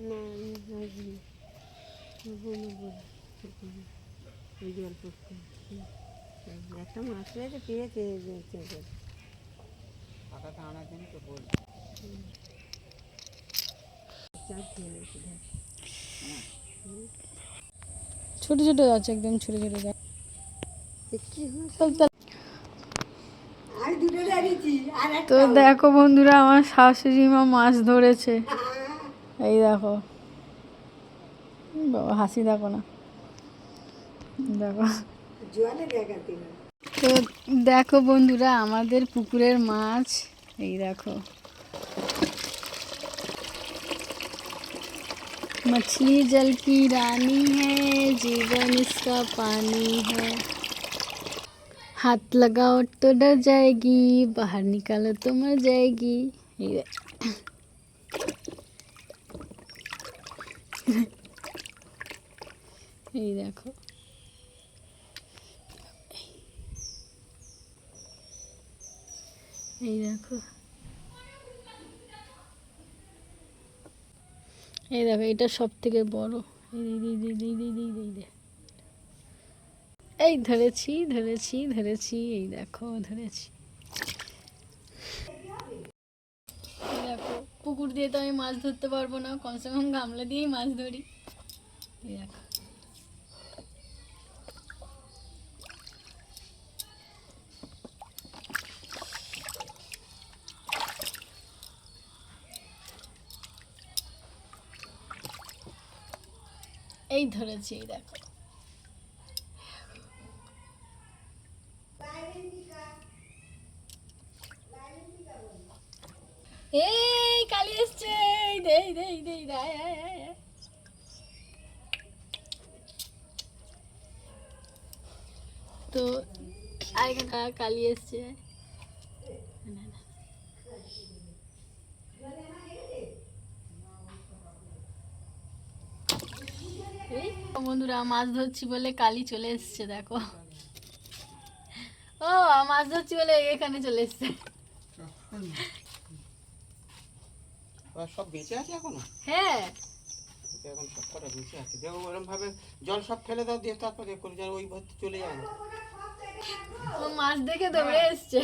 না আসবি জল পড়তে একটা মাছ রয়েছে পেয়েছে পাতাটা আনার জন্য তো বল ছোট ছোট আছে একদম ছোট ছোট তো দেখো বন্ধুরা আমার শাশুড়ি মা মাছ ধরেছে এই দেখো বাবা হাসি দেখো না দেখো তো দেখো বন্ধুরা আমাদের পুকুরের মাছ এই দেখো मछली जल की रानी है जीवन इसका पानी है हाथ लगाओ तो डर जाएगी बाहर निकालो तो मर जाएगी ये देखो ये देखो এই দেখো এটা সব থেকে বড় এই ধরেছি ধরেছি ধরেছি এই দেখো ধরেছি দেখো পুকুর দিয়ে তো আমি মাছ ধরতে পারবো না কমসে কম গামলা দিয়েই মাছ ধরি এই দেখো এই ধরেছি এই দেখো এই কালি এসছে দেই দেই দেই তো আরেকটা কালি এসছে বন্ধুরা মাছ ধরছি বলে কালি চলে এসছে দেখো ও মাছ ধরছি বলে এখানে চলে এসছে সব বেঁচে আছে এখনো হ্যাঁ এখন সব কটা বেঁচে আছে দেখো ওরকম ভাবে জল সব ফেলে দাও দিয়ে তারপর দেখো যেন ওই ভর্তি চলে যায় ও মাছ দেখে দৌড়ে এসছে